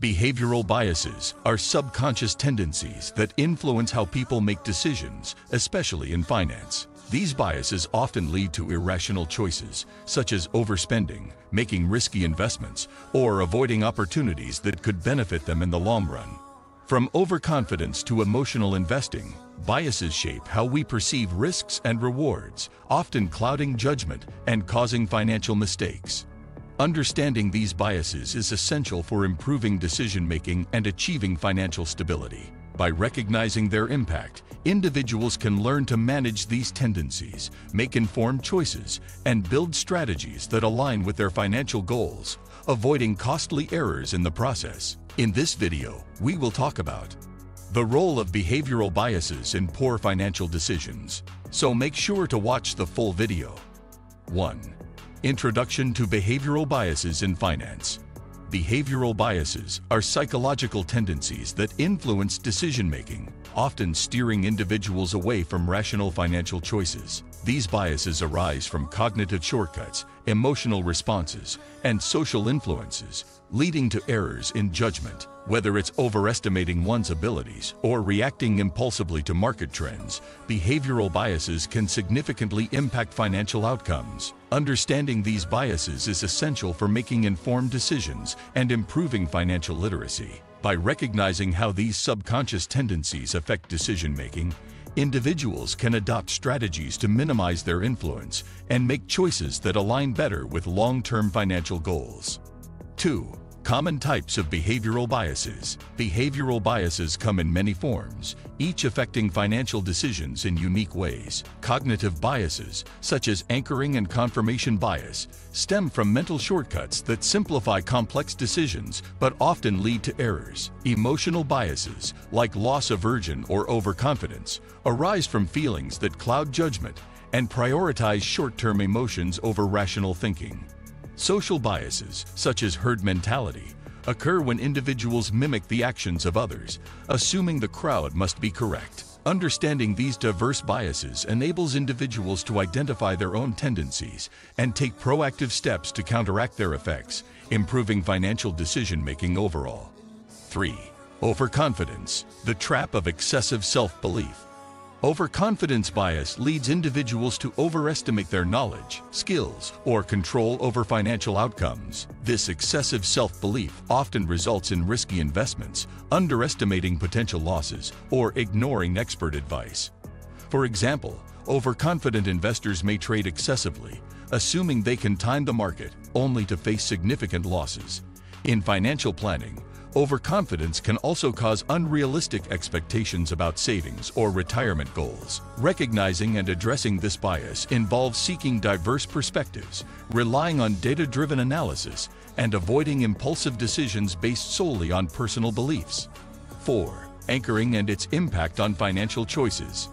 Behavioral biases are subconscious tendencies that influence how people make decisions, especially in finance. These biases often lead to irrational choices, such as overspending, making risky investments, or avoiding opportunities that could benefit them in the long run. From overconfidence to emotional investing, biases shape how we perceive risks and rewards, often clouding judgment and causing financial mistakes. Understanding these biases is essential for improving decision-making and achieving financial stability. By recognizing their impact, individuals can learn to manage these tendencies, make informed choices, and build strategies that align with their financial goals, avoiding costly errors in the process. In this video, we will talk about the role of behavioral biases in poor financial decisions, so make sure to watch the full video. 1. Introduction to behavioral biases in finance. Behavioral biases are psychological tendencies that influence decision-making, often steering individuals away from rational financial choices. These biases arise from cognitive shortcuts, emotional responses, and social influences, leading to errors in judgment. Whether it's overestimating one's abilities or reacting impulsively to market trends, behavioral biases can significantly impact financial outcomes. Understanding these biases is essential for making informed decisions and improving financial literacy. By recognizing how these subconscious tendencies affect decision-making, individuals can adopt strategies to minimize their influence and make choices that align better with long-term financial goals. 2. Common types of behavioral biases. Behavioral biases come in many forms, each affecting financial decisions in unique ways. Cognitive biases, such as anchoring and confirmation bias, stem from mental shortcuts that simplify complex decisions but often lead to errors. Emotional biases, like loss aversion or overconfidence, arise from feelings that cloud judgment and prioritize short-term emotions over rational thinking. Social biases, such as herd mentality, occur when individuals mimic the actions of others, assuming the crowd must be correct. Understanding these diverse biases enables individuals to identify their own tendencies and take proactive steps to counteract their effects, improving financial decision-making overall. 3. Overconfidence, the trap of excessive self-belief. Overconfidence bias leads individuals to overestimate their knowledge, skills, or control over financial outcomes. This excessive self-belief often results in risky investments, underestimating potential losses, or ignoring expert advice. For example, overconfident investors may trade excessively, assuming they can time the market, only to face significant losses. In financial planning, overconfidence can also cause unrealistic expectations about savings or retirement goals. Recognizing and addressing this bias involves seeking diverse perspectives, relying on data-driven analysis, and avoiding impulsive decisions based solely on personal beliefs. 4. Anchoring and its impact on financial choices.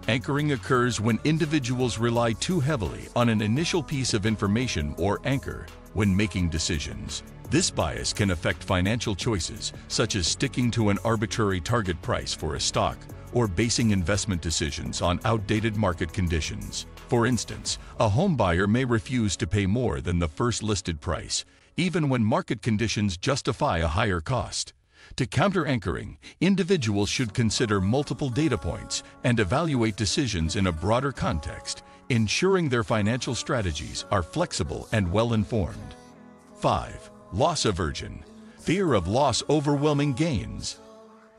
Anchoring occurs when individuals rely too heavily on an initial piece of information or anchor when making decisions. This bias can affect financial choices, such as sticking to an arbitrary target price for a stock or basing investment decisions on outdated market conditions. For instance, a home buyer may refuse to pay more than the first listed price, even when market conditions justify a higher cost. To counter anchoring, individuals should consider multiple data points and evaluate decisions in a broader context, ensuring their financial strategies are flexible and well-informed. 5. Loss aversion, fear of loss overwhelming gains.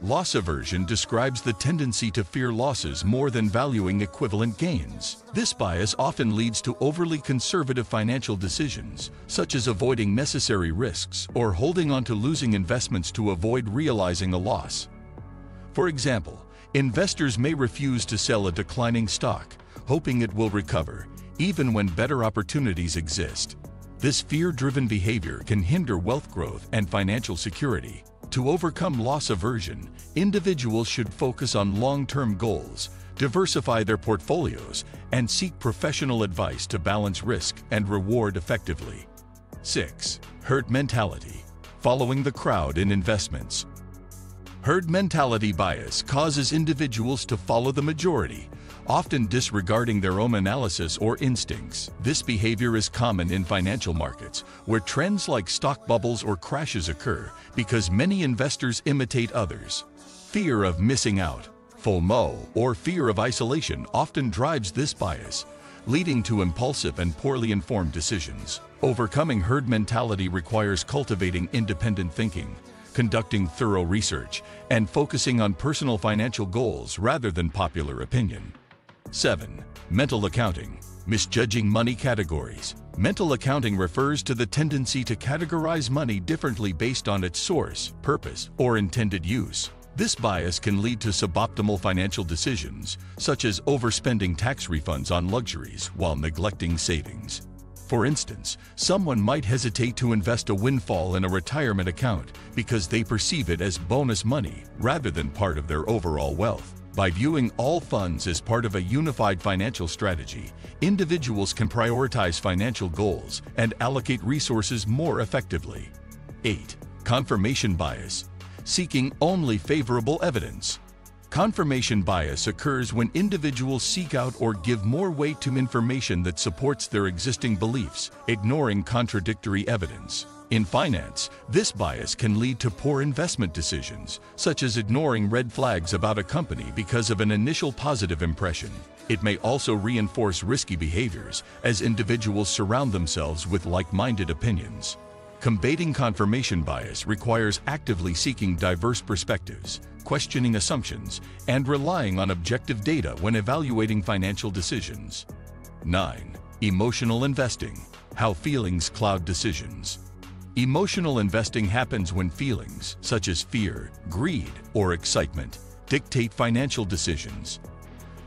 Loss aversion describes the tendency to fear losses more than valuing equivalent gains. This bias often leads to overly conservative financial decisions, such as avoiding necessary risks or holding on to losing investments to avoid realizing a loss. For example, investors may refuse to sell a declining stock, hoping it will recover, even when better opportunities exist. This fear-driven behavior can hinder wealth growth and financial security. To overcome loss aversion, individuals should focus on long-term goals, diversify their portfolios, and seek professional advice to balance risk and reward effectively. 6. Herd mentality, following the crowd in investments. Herd mentality bias causes individuals to follow the majority, often disregarding their own analysis or instincts. This behavior is common in financial markets, where trends like stock bubbles or crashes occur because many investors imitate others. Fear of missing out, FOMO, or fear of isolation often drives this bias, leading to impulsive and poorly informed decisions. Overcoming herd mentality requires cultivating independent thinking, conducting thorough research, and focusing on personal financial goals rather than popular opinion. 7. Mental accounting. Misjudging money categories. Mental accounting refers to the tendency to categorize money differently based on its source, purpose, or intended use. This bias can lead to suboptimal financial decisions, such as overspending tax refunds on luxuries while neglecting savings. For instance, someone might hesitate to invest a windfall in a retirement account because they perceive it as bonus money rather than part of their overall wealth. By viewing all funds as part of a unified financial strategy, individuals can prioritize financial goals and allocate resources more effectively. 8. Confirmation bias. Seeking only favorable evidence. Confirmation bias occurs when individuals seek out or give more weight to information that supports their existing beliefs, ignoring contradictory evidence. In finance, this bias can lead to poor investment decisions, such as ignoring red flags about a company because of an initial positive impression. It may also reinforce risky behaviors as individuals surround themselves with like-minded opinions. Combating confirmation bias requires actively seeking diverse perspectives, questioning assumptions, and relying on objective data when evaluating financial decisions. 9. Emotional investing. How feelings cloud decisions. Emotional investing happens when feelings, such as fear, greed, or excitement, dictate financial decisions.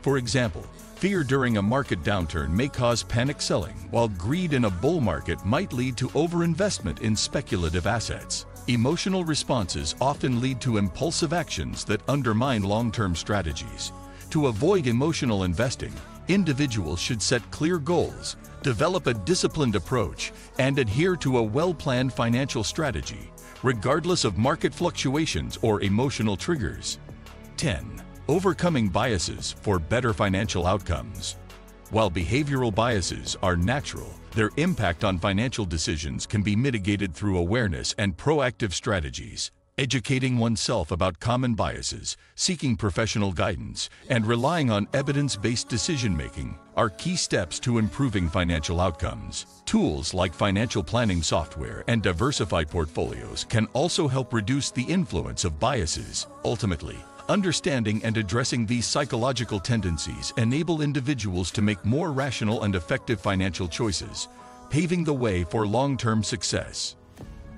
For example, fear during a market downturn may cause panic selling, while greed in a bull market might lead to overinvestment in speculative assets. Emotional responses often lead to impulsive actions that undermine long-term strategies. To avoid emotional investing, individuals should set clear goals, develop a disciplined approach, and adhere to a well-planned financial strategy, regardless of market fluctuations or emotional triggers. 10. Overcoming biases for better financial outcomes. While behavioral biases are natural, their impact on financial decisions can be mitigated through awareness and proactive strategies. Educating oneself about common biases, seeking professional guidance, and relying on evidence-based decision-making are key steps to improving financial outcomes. Tools like financial planning software and diversified portfolios can also help reduce the influence of biases. Ultimately, understanding and addressing these psychological tendencies enable individuals to make more rational and effective financial choices, paving the way for long-term success.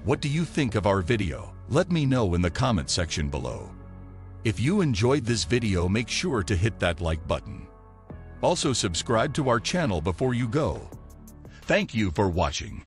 What do you think of our video? Let me know in the comment section below. If you enjoyed this video, make sure to hit that like button. Also subscribe to our channel before you go. Thank you for watching.